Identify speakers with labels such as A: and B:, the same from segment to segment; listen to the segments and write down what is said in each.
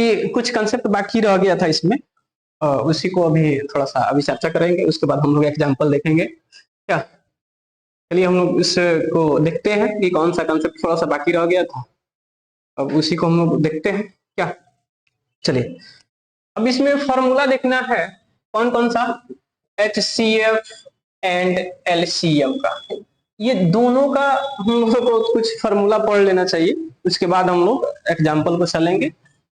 A: कि कुछ कंसेप्ट बाकी रह गया था इसमें, उसी को अभी थोड़ा सा अभी चर्चा करेंगे, उसके बाद हम लोग एग्जाम्पल देखेंगे क्या। चलिए हम लोग इसको देखते हैं कि कौन सा कंसेप्ट थोड़ा सा बाकी रह गया था, अब उसी को हम लोग देखते हैं क्या। चलिए अब इसमें फॉर्मूला देखना है कौन कौन सा, HCF एंड LCM का। ये दोनों का हम लोगों को कुछ फॉर्मूला पढ़ लेना चाहिए, उसके बाद हम लोग एग्जाम्पल को चलेंगे,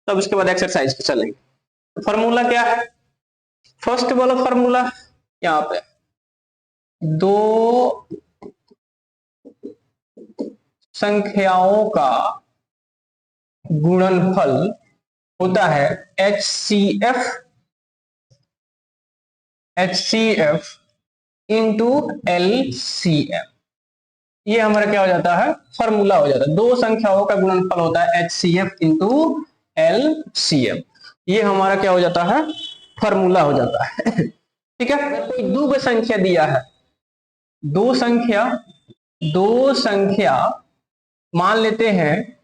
A: तब उसके बाद एक्सरसाइज पे चलेंगे। फॉर्मूला क्या है, फर्स्ट वाला फॉर्मूला यहाँ पे, दो संख्याओं का गुणनफल होता है HCF इंटू LCM। ये हमारा क्या हो जाता है, फॉर्मूला हो जाता है। दो संख्याओं का गुणनफल होता है HCF इंटू LCM, ये हमारा क्या हो जाता है, फॉर्मूला हो जाता है। ठीक है, कोई दो संख्या दिया है, दो संख्या मान लेते हैं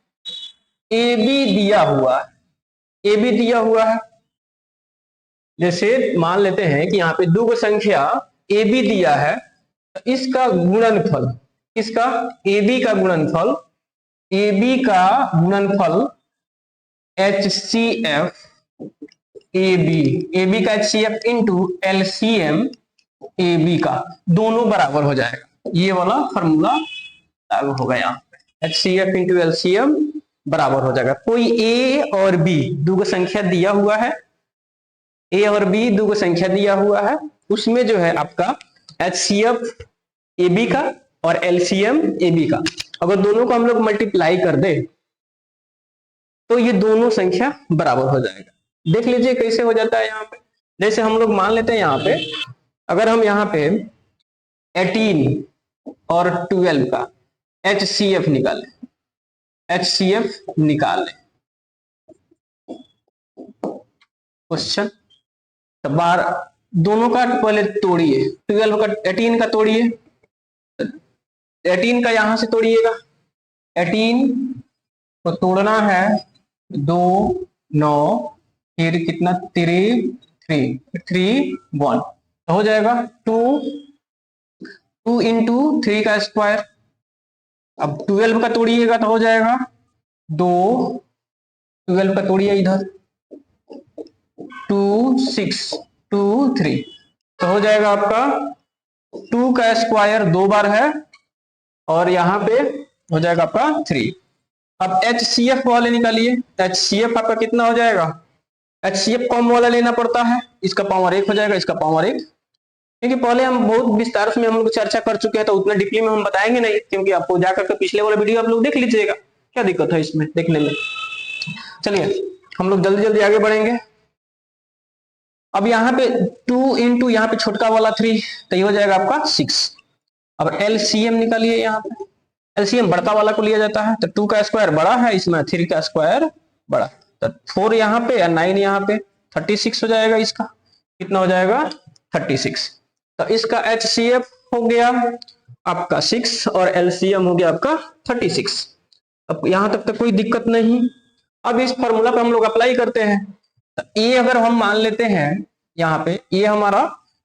A: AB दिया हुआ है, जैसे मान लेते हैं कि यहाँ पे दो संख्या AB दिया है, तो इसका गुणनफल, इसका AB का गुणनफल HCF AB का HCF इंटू LCM AB का, दोनों बराबर हो जाएगा। ये वाला फॉर्मूला लागू होगा, यहाँ पे HCF इंटू LCM बराबर हो जाएगा। कोई A और B दो संख्या दिया हुआ है, A और B दो संख्या दिया हुआ है, उसमें जो है आपका HCF AB का और LCM AB का, अगर दोनों को हम लोग मल्टीप्लाई कर दे तो ये दोनों संख्या बराबर हो जाएगा। देख लीजिए कैसे हो जाता है यहाँ पे। जैसे हम लोग मान लेते हैं यहाँ पे, अगर हम यहाँ पे 18 और 12 का HCF निकालें क्वेश्चन, तो बार दोनों का पहले तोड़िए, 12 का 18 का तोड़िए, 18 का यहां से तोड़िएगा, 18 को तोड़ना है 2 9 फिर कितना 3 1 तो हो जाएगा 2 इंटू 3 का स्क्वायर। अब 12 का तोड़िएगा तो हो जाएगा 2, 12 का तोड़िए इधर 2 6 2 3 तो हो जाएगा आपका 2 का स्क्वायर 2 बार है और यहाँ पे हो जाएगा आपका 3। अब HCF वाले निकालिए, HCF आपका कितना हो जाएगा, HCF कॉमन वाला लेना पड़ता है, इसका पावर 1 हो जाएगा, इसका पावर 1, क्योंकि पहले हम बहुत विस्तार में हम लोग चर्चा कर चुके हैं, तो उतना डीपली में हम बताएंगे नहीं, क्योंकि आपको जाकर के पिछले वाला वीडियो आप लोग देख लीजिएगा, क्या दिक्कत है इसमें देखने में। चलिए हम लोग जल्दी जल्दी आगे बढ़ेंगे। अब यहाँ पे 2 इंटू यहाँ पे छोटका वाला 3 तो ये हो जाएगा आपका 6। अब LCM निकालिए, यहाँ पे LCM बड़का वाला को लिया जाता है, तो 2 का स्क्वायर बड़ा है, इसमें 3 का स्क्वायर बड़ा, तो 4 यहाँ पे या 9 यहाँ पे 36 हो जाएगा। इसका कितना हो जाएगा 36। तो इसका HCF हो गया आपका 6 और LCM हो गया आपका 36। अब यहां तक तो कोई दिक्कत नहीं। अब इस फॉर्मूला पे हम लोग अप्लाई करते हैं, तो ये अगर हम मान लेते हैं यहाँ पे, ये हमारा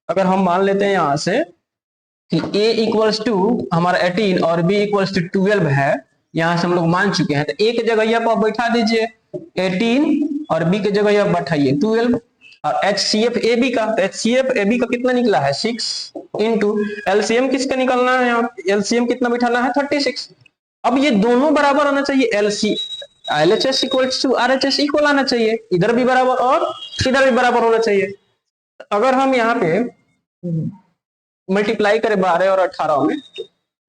A: अगर हम मान लेते हैं यहाँ से कि A इक्वल्स टू हमारा 18 और B इक्वल्स टू 12 है, यहाँ से हम लोग मान चुके हैं, तो A की जगह आप बैठा दीजिए 18 और B की जगह आप बैठाइए 12 और HCF AB का, तो HCF AB का कितना निकला है 6 इंटू LCM किसका निकलना है, यहाँ LCM कितना बिठाना है 36। अब ये दोनों बराबर होना चाहिए, LHS equals to RHS equal आना चाहिए, इधर भी बराबर और इधर भी बराबर होना चाहिए। अगर हम यहाँ पे मल्टीप्लाई करें 12 और 18 में,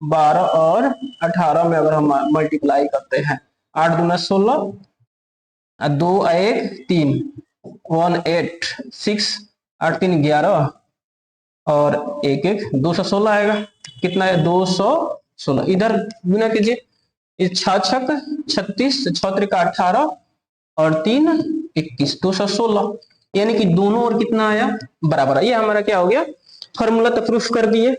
A: 12 और 18 में अगर हम मल्टीप्लाई करते हैं, 8 दूना 16, 2 1 3 1 8 6 8 3 11 और 1 1 216 आएगा। कितना है 216, इधर गुना कीजिए, 6 छक 36 6 त्रिका 18 और 3 21 216, यानी कि दोनों और कितना आया बराबर है। ये हमारा क्या हो गया फॉर्मूला, तो प्रूफ कर दिए, ये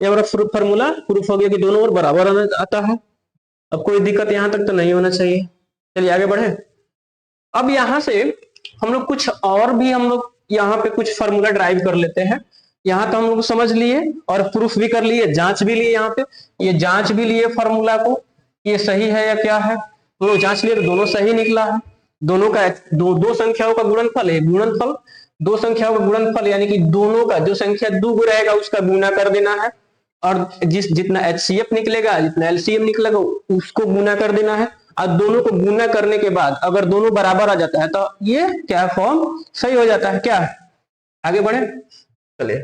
A: हमारा फॉर्मूला प्रूफ हो गया कि दोनों और बराबर आता है। अब कोई दिक्कत यहां तक तो नहीं होना चाहिए। चलिए आगे बढ़े। अब यहां से हम लोग कुछ और भी हम लोग यहाँ पे कुछ फॉर्मूला ड्राइव कर लेते हैं। यहाँ तो हम लोग समझ लिए और प्रूफ भी कर लिए, जांच भी लिए, यहाँ पे ये जांच भी लिए फॉर्मूला को, ये सही है या क्या है। हम लोग जांच लिए तो दोनों सही निकला है। दोनों का दो संख्याओं का गुणनफल है, गुणनफल दो संख्याओं का गुणनफल यानी कि दोनों का जो संख्या दो गो रहेगा उसका गुना कर देना है, और जितना HCF निकलेगा, जितना LCM निकलेगा उसको गुना कर देना है। और दोनों को गुना करने के बाद अगर दोनों बराबर आ जाता है तो ये क्या फॉर्म सही हो जाता है। क्या आगे बढ़े, चलिए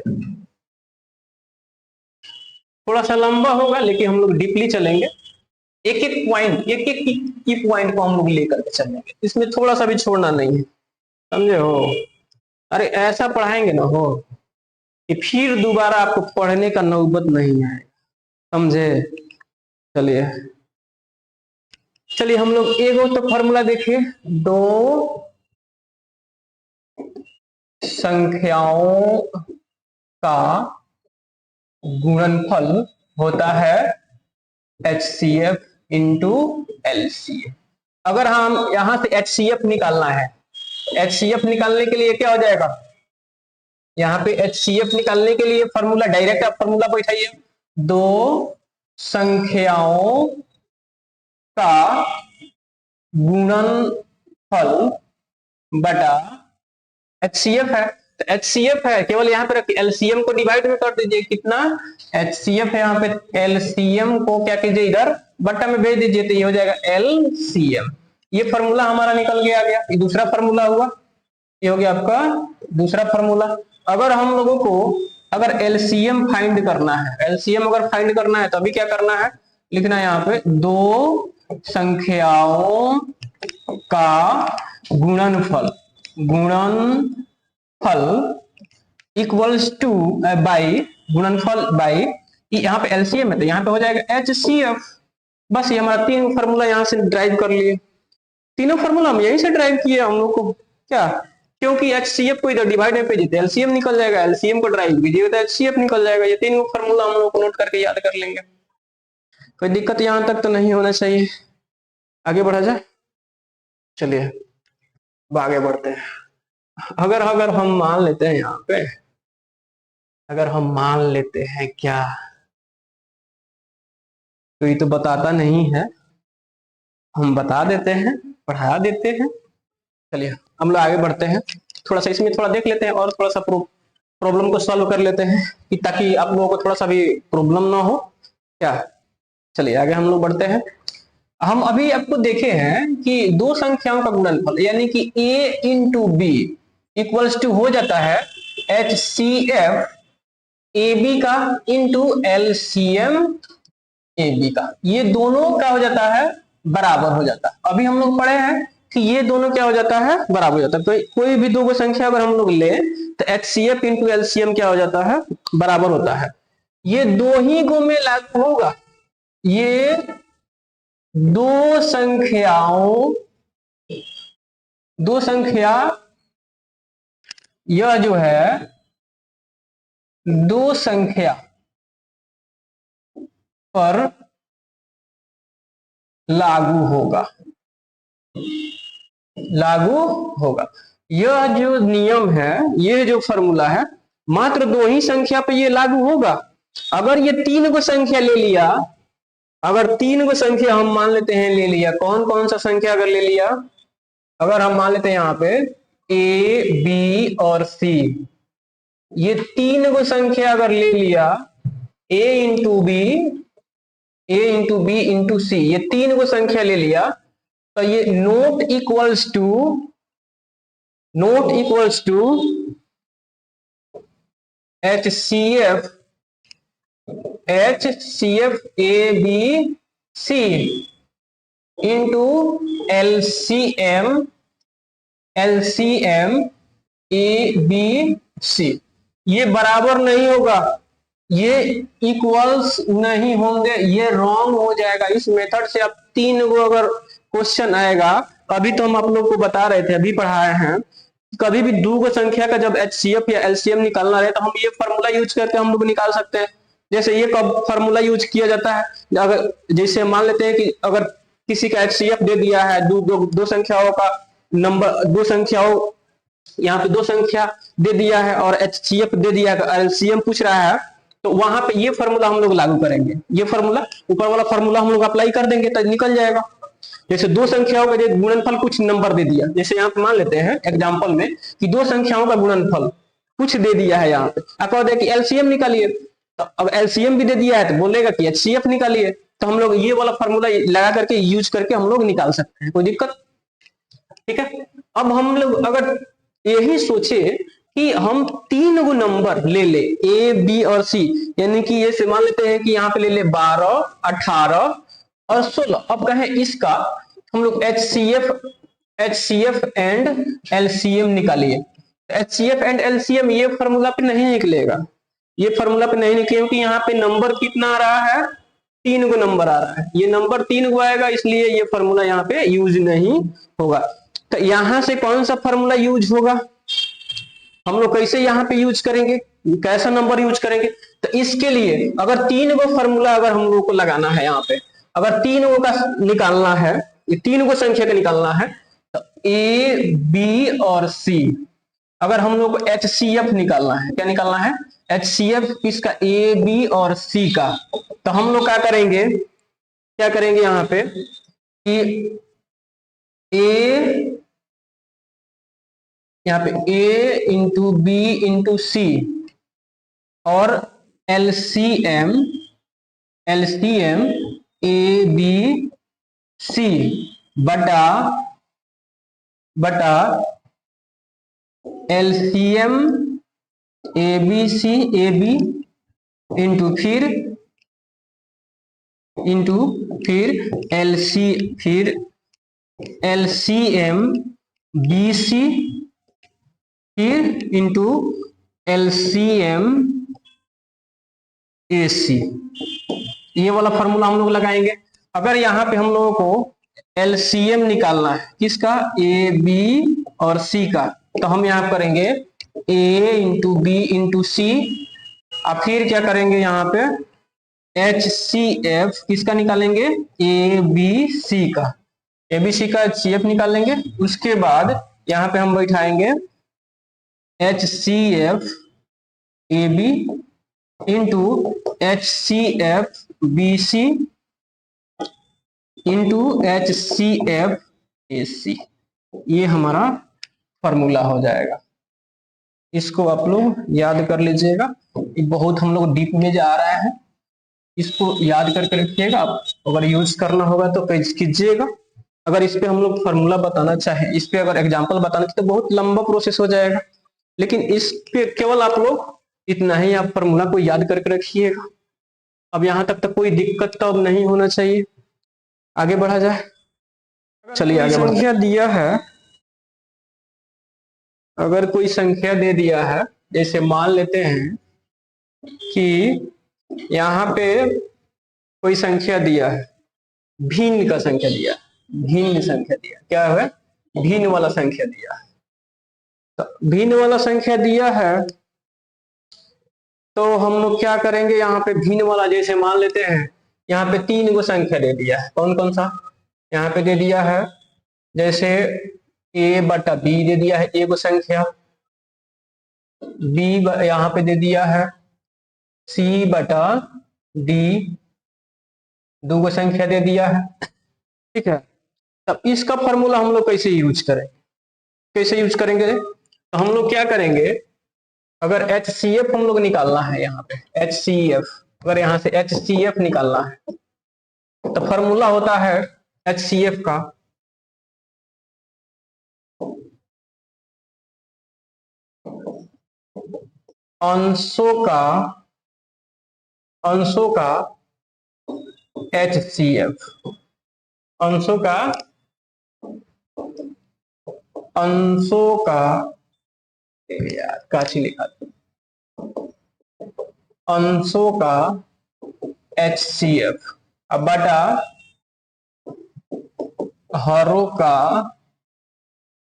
A: थोड़ा सा लंबा होगा लेकिन हम लोग डीपली चलेंगे, एक एक पॉइंट, एक एक की पॉइंट को हम लोग लेकर के चलेंगे, इसमें थोड़ा सा भी छोड़ना नहीं है, समझे हो। अरे ऐसा पढ़ाएंगे ना हो कि फिर दोबारा आपको पढ़ने का नौबत नहीं है, समझे। चलिए चलिए हम लोग एगो तो फॉर्मूला देखिए, दो संख्याओं का गुणनफल होता है HCF इंटू LCM। अगर हम यहां से HCF निकालना है, HCF निकालने के लिए क्या हो जाएगा, यहाँ पे HCF निकालने के लिए फॉर्मूला डायरेक्ट आप फॉर्मूला बैठाइए, दो संख्याओं का गुणनफल बटा HCF है, तो HCF है केवल यहाँ पे रखिए, LCM को डिवाइड में कर दीजिए, कितना HCF है यहाँ पे, LCM को क्या कीजिए इधर बट्टा में भेज दीजिए, तो ये हो जाएगा LCM। ये फॉर्मूला हमारा निकल के आ गया, ये दूसरा फॉर्मूला हुआ, ये हो गया आपका दूसरा फॉर्मूला। अगर हम लोगों को अगर LCM फाइंड करना है, LCM अगर फाइंड करना है तो अभी क्या करना है, लिखना है यहाँ पे दो संख्याओं का गुणनफल, गुणनफल इक्वल्स टू बाई, गुणनफल बाई, यहाँ पे LCM है तो यहाँ पे हो जाएगा HCF। बस ये हमारा तीन फॉर्मूला यहाँ से ड्राइव कर लिए, तीनों फॉर्मूला हम यहीं से ड्राइव किए हम लोग को, क्या क्योंकि HCF को इधर डिवाइड में भेजिए तो LCM निकल जाएगा, LCM को ड्राइव कीजिए तो HCF निकल जाएगा। ये तीनों फॉर्मूला हम लोग को नोट करके याद कर लेंगे, कोई दिक्कत यहां तक तो नहीं होना चाहिए। आगे बढ़ा जाए, चलिए आगे बढ़ते हैं। अगर अगर हम मान लेते हैं यहाँ पे, अगर हम मान लेते हैं क्या, तो ये तो बताता नहीं है, हम बता देते हैं, पढ़ा देते हैं। चलिए हम लोग आगे बढ़ते हैं, थोड़ा सा इसमें थोड़ा देख लेते हैं और थोड़ा सा प्रॉब्लम को सॉल्व कर लेते हैं कि ताकि आप लोगों को थोड़ा सा भी प्रॉब्लम ना हो, क्या। चलिए आगे हम लोग बढ़ते हैं। हम अभी आपको देखे हैं कि दो संख्याओं का गुणनफल यानी कि A into B equals to हो जाता है HCF AB का इंटू LCM AB का, ये दोनों क्या हो जाता है, बराबर हो जाता है। अभी हम लोग पढ़े हैं कि ये दोनों क्या हो जाता है, बराबर हो जाता है। तो कोई भी दो संख्या अगर हम लोग ले तो HCF इंटू LCM क्या हो जाता है, बराबर होता है। ये दो ही गो में लागू होगा, ये दो संख्या यह जो है दो संख्या पर लागू होगा, लागू होगा। यह जो नियम है, ये जो फॉर्मूला है, मात्र दो ही संख्या पे ये लागू होगा। अगर ये तीन को संख्या ले लिया, अगर तीन को संख्या हम मान लेते हैं ले लिया, कौन कौन सा संख्या अगर ले लिया, अगर हम मान लेते हैं यहाँ पे A, B और C, ये तीन को संख्या अगर ले लिया, A into B, A into B into C, ये तीन को संख्या ले लिया, तो ये note equals to HCF ABC into LCM ABC। ये बराबर नहीं होगा, ये इक्वल्स नहीं होंगे, ये रॉन्ग हो जाएगा। इस मेथड से अब तीन को अगर क्वेश्चन आएगा, अभी तो हम आप लोग को बता रहे थे, अभी पढ़ाए हैं, कभी भी दो को संख्या का जब HCF या LCM निकालना रहे तो हम ये फॉर्मूला यूज करके हम लोग निकाल सकते हैं। जैसे ये कब फॉर्मूला यूज किया जाता है, अगर जैसे मान लेते हैं कि अगर किसी का HCF दे दिया है, दो संख्याओं का नंबर दो संख्याओं, यहाँ पे दो संख्या दे दिया है और HCF दे दिया है, LCM पूछ रहा है, तो वहां पे ये फॉर्मूला हम लोग लागू करेंगे, ये फॉर्मूला ऊपर वाला फॉर्मूला हम लोग अप्लाई कर देंगे तो निकल जाएगा। जैसे दो संख्याओं का गुणनफल कुछ नंबर दे दिया, जैसे यहाँ पे मान लेते हैं एग्जाम्पल में कि दो संख्याओं का गुणनफल कुछ दे दिया है, यहाँ पे आप कह कि एलसीएम निकालिए, तो अब एलसीएम भी दे दिया है तो बोलेगा कि HCF निकालिए, तो हम लोग ये वाला फॉर्मूला लगा करके यूज करके हम लोग निकाल सकते हैं, कोई दिक्कत? ठीक है। अब हम लोग अगर यही सोचे कि हम तीन गो नंबर ले ले A, B और C, यानी कि ये से मान लेते हैं कि यहाँ पे ले ले 12, 18 और 16, अब कहें इसका हम लोग HCF एंड LCM निकालिए। HCF एंड LCM ये फॉर्मूला पे नहीं निकलेगा, ये फॉर्मूला पे नहीं निकलेगा क्योंकि यहाँ पे नंबर कितना आ रहा है, तीन गो नंबर आ रहा है, ये नंबर तीन गो आएगा, इसलिए ये फॉर्मूला यहाँ पे यूज नहीं होगा। तो यहां से कौन सा फॉर्मूला यूज होगा, हम लोग कैसे यहाँ पे यूज करेंगे, कैसा नंबर यूज करेंगे? तो इसके लिए अगर तीन गो फॉर्मूला अगर हम लोग को लगाना है, यहाँ पे अगर तीन गो का निकालना है, ये तीन गो संख्या का निकालना है, तो A, B और C, अगर हम लोग को HCF निकालना है, क्या निकालना है? HCF किसका? A, B और C का। तो हम लोग क्या करेंगे, यहाँ पे कि यहाँ पे A into B into C और LCM A B C बटा LCM A B C A B into फिर LCM BC फिर इंटू LCM AC, ये वाला फॉर्मूला हम लोग लगाएंगे। अगर यहाँ पे हम लोगों को LCM निकालना है किसका? A B और C का, तो हम यहाँ करेंगे A into B into C और फिर क्या करेंगे यहाँ पे HCF किसका निकालेंगे? A B C का, ABC का HCF निकालेंगे। उसके बाद यहाँ पे हम बैठाएंगे HCF AB into HCF BC into HCF AC, ये हमारा फॉर्मूला हो जाएगा। इसको आप लोग याद कर लीजिएगा, बहुत हम लोग डीप में जा रहा है, इसको याद करके रखिएगा। अगर यूज करना होगा तो कीजिएगा। अगर इस पे हम लोग फॉर्मूला बताना चाहें, इस पे अगर एग्जांपल बताना तो बहुत लंबा प्रोसेस हो जाएगा, लेकिन इस पे केवल आप लोग इतना ही आप फॉर्मूला को याद करके रखिएगा। अब यहाँ तक कोई दिक्कत तो अब नहीं होना चाहिए, आगे बढ़ा जाए। चलिए आगे संख्या दिया है, अगर कोई संख्या दे दिया है, जैसे मान लेते हैं कि यहाँ पे कोई संख्या दिया है, भिन्न का संख्या दिया, भिन्न संख्या दिया, क्या है? भिन्न वाला संख्या दिया है। तो भिन्न वाला संख्या दिया है तो हम लोग क्या करेंगे, यहाँ पे भिन्न वाला जैसे मान लेते हैं यहाँ पे तीन गो संख्या दे दिया है, कौन कौन सा यहाँ पे दे दिया है? जैसे A बटा B दे दिया है एक गो संख्या, B यहाँ पे दे दिया है, C बटा D दो गो संख्या दे दिया है, ठीक है। तब इसका फॉर्मूला हम लोग कैसे यूज करेंगे? तो हम लोग क्या करेंगे, अगर HCF हम लोग निकालना है, यहाँ पे HCF, अगर यहाँ से HCF निकालना है तो फॉर्मूला होता है HCF का अंशों का HCF, अंशों का यार काची लिखा, अंशों का HCF अब बटा हरों का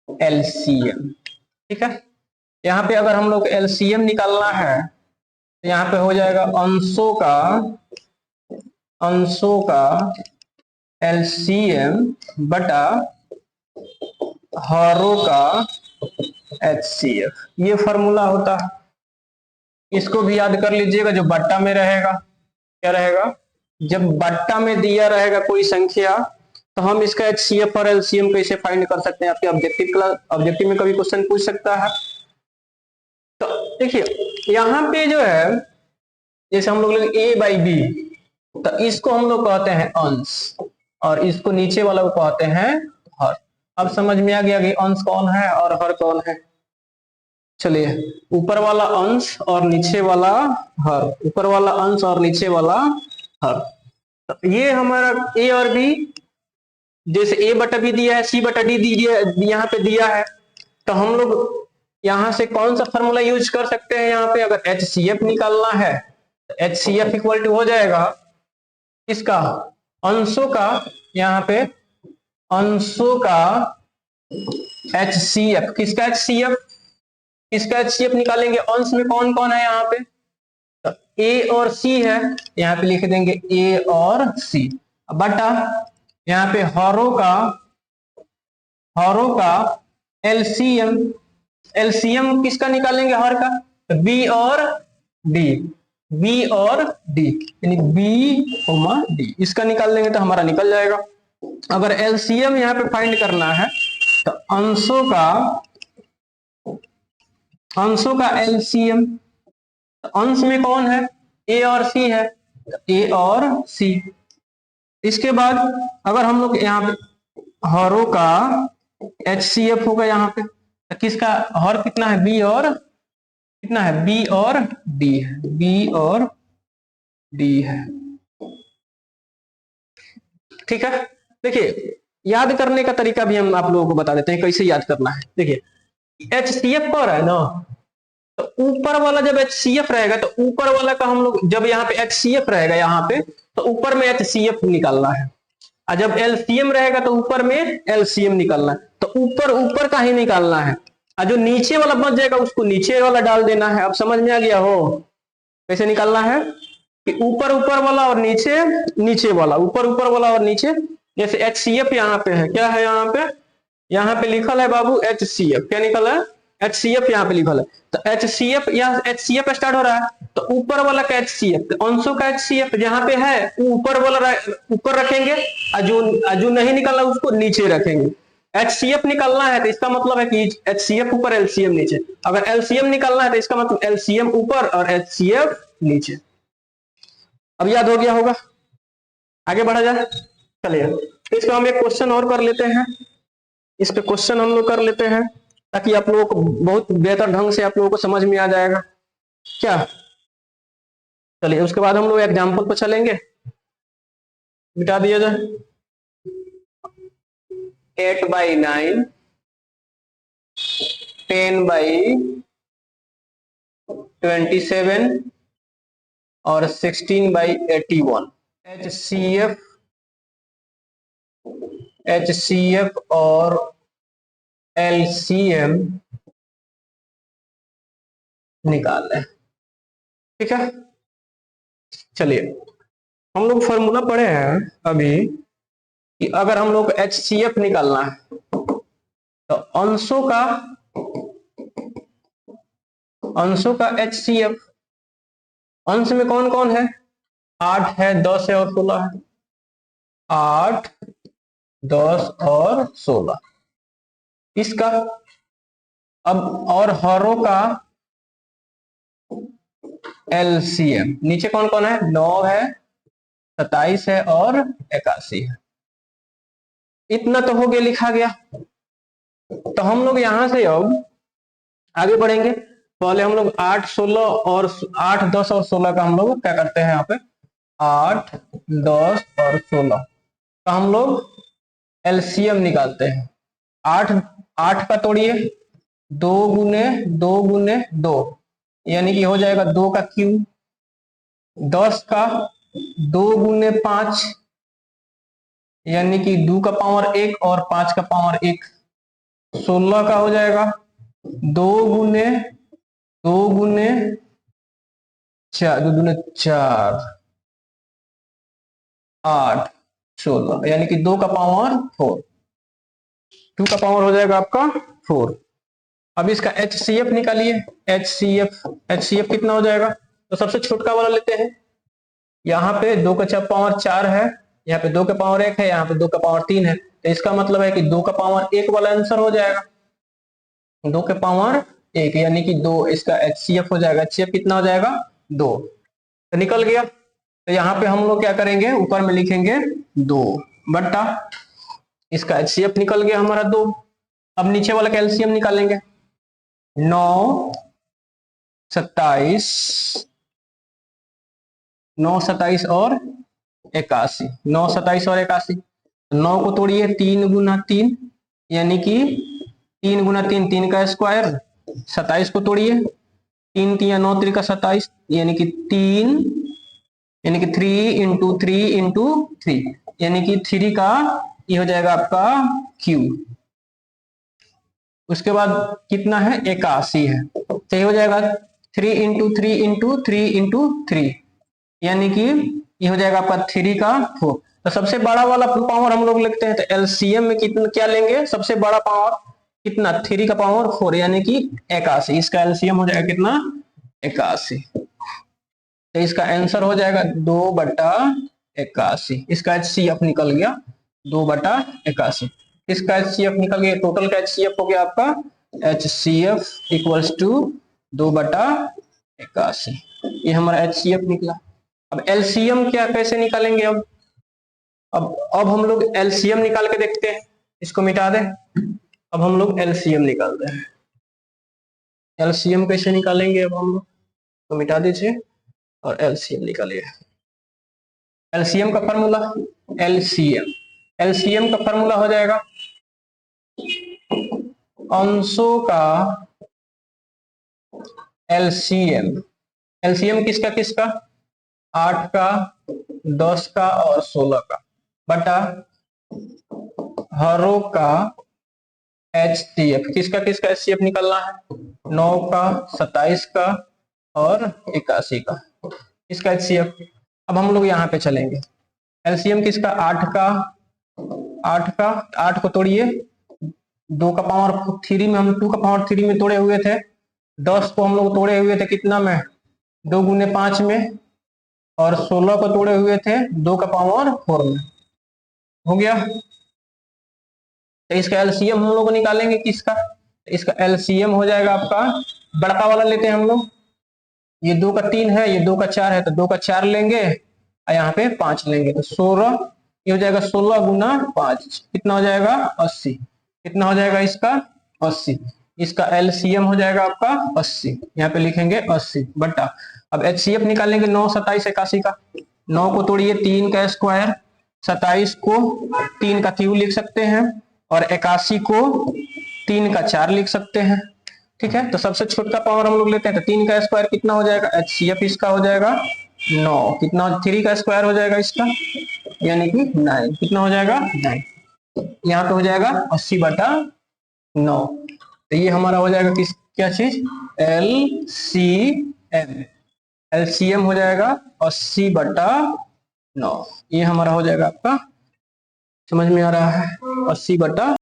A: LCM, ठीक है। यहाँ पे अगर हम लोग LCM निकालना है तो यहाँ पे हो जाएगा अंशों का LCM बटा हरों का HCF, ये फॉर्मूला होता है। इसको भी याद कर लीजिएगा, जो बट्टा में रहेगा क्या रहेगा, जब बट्टा में दिया रहेगा कोई संख्या तो हम इसका HCF और LCM कैसे फाइंड कर सकते हैं, आपके ऑब्जेक्टिव में कभी क्वेश्चन पूछ सकता है। तो देखिए यहाँ पे जो है, जैसे हम लोग A/B, तो इसको हम लोग कहते हैं अंश और इसको नीचे वाला को कहते हैं हर। अब समझ में आ गया कि अंश कौन है और हर कौन है। चलिए, ऊपर वाला अंश और नीचे वाला हर, ऊपर वाला अंश और नीचे वाला हर। तो ये हमारा A और B, जैसे A/B दिया है, C/D दिया यहाँ पे दिया है, तो हम लोग यहाँ से कौन सा फॉर्मूला यूज कर सकते हैं, यहाँ पे अगर HCF निकालना है तो HCF इक्वल टू हो जाएगा इसका अंशों का, यहाँ पे अंशों का HCF, किसका HCF, इसका HCF निकालेंगे। अंश में कौन कौन है यहाँ पे, तो A और C है, यहाँ पे लिख देंगे A और C, बटा यहाँ पे हरों का LCM, LCM किसका निकालेंगे, हर का, तो B और D, B और D, यानी B, D, इसका निकाल लेंगे तो हमारा निकल जाएगा। अगर LCM यहाँ पे फाइंड करना है तो अंशों का LCM, अंश में कौन है, A और C है, तो A और C। इसके बाद अगर हम लोग यहाँ पे हरों का HCF होगा, यहाँ पे तो किसका हर कितना है, B और कितना है, B और D है, B और D है। ठीक है, देखिए याद करने का तरीका भी हम आप लोगों को बता देते हैं कैसे याद करना है। देखिए HCF पर है ना, तो ऊपर वाला जब HCF रहेगा तो ऊपर वाला का हम लोग, जब यहाँ पे HCF रहेगा यहाँ पे तो ऊपर में HCF निकालना है, और जब LCM रहेगा तो ऊपर में LCM निकालना है, तो ऊपर ऊपर का ही निकालना है, और जो नीचे वाला बच जाएगा उसको नीचे वाला डाल देना है। अब समझ में आ गया हो कैसे निकालना है, कि ऊपर ऊपर वाला और नीचे नीचे वाला, ऊपर ऊपर वाला और नीचे। जैसे HCF यहाँ पे है, क्या है यहाँ पे लिखल है बाबू HCF, क्या निकल है, HCF यहाँ पे लिखल है, तो HCF, यहाँ HCF स्टार्ट हो रहा है, तो ऊपर वाला का HCF, अंशों का HCF जहाँ पे है ऊपर वाला ऊपर रखेंगे, और जो नहीं निकलना उसको नीचे रखेंगे। HCF निकालना है तो इसका मतलब है कि HCF ऊपर LCM नीचे, अगर LCM निकालना है तो इसका मतलब LCM ऊपर और HCF नीचे। अब याद हो गया होगा, आगे बढ़ा जाए। चलिए तो इसको हम एक क्वेश्चन और कर लेते हैं, इस पे क्वेश्चन हम लोग कर लेते हैं ताकि आप लोगों को बहुत बेहतर ढंग से आप लोगों को समझ में आ जाएगा क्या। चलिए उसके बाद हम लोग एग्जाम्पल पर चलेंगे, मिटा दिया जाए। 8/9, 10/27 और 16/81। HCF और LCM निकाल लें, ठीक है। चलिए हम लोग फॉर्मूला पढ़े हैं अभी कि अगर हम लोग HCF निकालना है तो अंशों का HCF, अंश में कौन कौन है, 8 है, 10 है और 16 है, 8, 10 और 16 इसका। अब और हरों का LCM, नीचे कौन कौन है, 9 है, 27 है और 81 है। इतना तो हो गया, लिखा गया। तो हम लोग यहां से अब आगे बढ़ेंगे। पहले हम लोग 8, 16 और 8, 10 और 16 का हम लोग क्या करते हैं, यहाँ पे 8, 10 और 16 का हम लोग LCM निकालते हैं। 8 का तोड़िए, 2 गुने 2 गुने 2, यानी कि हो जाएगा 2 का क्यूब। 10 का 2 गुने 5, यानी कि 2 का पावर 1 और 5 का पावर 1। 16 का हो जाएगा 2 गुने 4, 2 गुने 4, 8, 16, यानी कि 2 का पावर 4। 2 का पावर हो जाएगा आपका 4। अब इसका HCF निकालिए। HCF कितना हो जाएगा? तो सबसे छोटका वाला लेते हैं। यहाँ पे 2 का पावर 4 है, यहाँ पे 2 का पावर 1 है, यहाँ पे 2 का पावर 3 है, तो इसका मतलब है कि 2 का पावर 1 वाला आंसर हो जाएगा। 2 के पावर 1 यानी कि 2 इसका HCF हो जाएगा। HCF कितना हो जाएगा? 2। तो निकल गया। तो यहाँ पे हम लोग क्या करेंगे, ऊपर में लिखेंगे 2 बट्टा इसका HCF निकल गया हमारा 2। अब नीचे वाला का LCM निकालेंगे। 9 27 और 81। 9 27 और 81। 9 को तोड़िए 3 गुना 3 यानी कि 3 गुना 3 3 का स्क्वायर। 27 को तोड़िए 3 3 9 3 का 27 यानी कि 3 यानी कि 3 इंटू 3 इंटू 3 यानी कि 3 का ये हो जाएगा आपका क्यू। उसके बाद कितना है? 81 है, तो ये हो जाएगा 3 इंटू 3 इंटू 3 इंटू 3 यानी कि ये हो जाएगा आपका 3 का 4। तो सबसे बड़ा वाला पावर हम लोग लिखते हैं, तो एलसीएम में कितना क्या लेंगे? सबसे बड़ा पावर कितना? 3 का पावर 4 यानी कि 81। इसका एलसीएम हो जाएगा कितना? 81। तो इसका आंसर हो जाएगा 2 बटा 81। इसका HCF निकल गया 2 बटा 81। इसका HCF निकल गया, टोटल का HCF हो गया आपका HCF इक्वल्स टू 2 बटा 81। ये हमारा HCF निकला। अब LCM क्या कैसे निकालेंगे? अब हम लोग LCM निकाल के देखते हैं। इसको मिटा दें। अब हम लोग LCM निकालते हैं। LCM कैसे निकालेंगे? अब हम लोग तो मिटा दीजिए और LCM निकालिए। LCM का फॉर्मूला LCM का फॉर्मूला हो जाएगा अंशों का LCM किसका किसका? 8 का, 10 का और 16 का बटा हरों का HCF। किसका किसका HCF निकलना है? 9 का, 27 का और 81 का। इसका HCF। अब हम लोग यहाँ पे चलेंगे। LCM किसका? 8 को तोड़िए 2 का पावर 3 में, हम 2 का पावर 3 में तोड़े हुए थे। 10 को हम लोग तोड़े हुए थे कितना में? 2 गुने 5 में। और 16 को तोड़े हुए थे 2 का पावर 4 में। हो गया। तो इसका LCM हम लोग निकालेंगे किसका? इसका LCM हो जाएगा आपका, बड़का वाला लेते हैं हम लोग। ये 2 का 3 है, ये 2 का 4 है, तो 2 का 4 लेंगे और यहाँ पे 5 लेंगे, तो 16। ये हो जाएगा 16 गुना 5 कितना हो जाएगा? 80। कितना हो जाएगा इसका? 80। इसका LCM हो जाएगा आपका 80। यहाँ पे लिखेंगे 80 बटा। अब HCF निकालेंगे 9 27 81 का। 9 को तोड़िए 3 का स्क्वायर, 27 को 3 का क्यूब लिख सकते हैं और 81 को 3 का 4 लिख सकते हैं। ठीक है, तो सबसे छोटा पावर हम लोग लेते हैं, तो 3 का स्क्वायर कितना हो जाएगा? HCF इसका हो जाएगा 9। कितना? 3 का स्क्वायर हो जाएगा इसका यानी कि 9। कितना हो जाएगा? 9। यहाँ पे हो जाएगा 80 बटा 9। तो ये हमारा हो जाएगा किस क्या चीज? LCM हो जाएगा 80 बटा 9। ये हमारा हो जाएगा आपका, समझ में आ रहा है? 80 बटा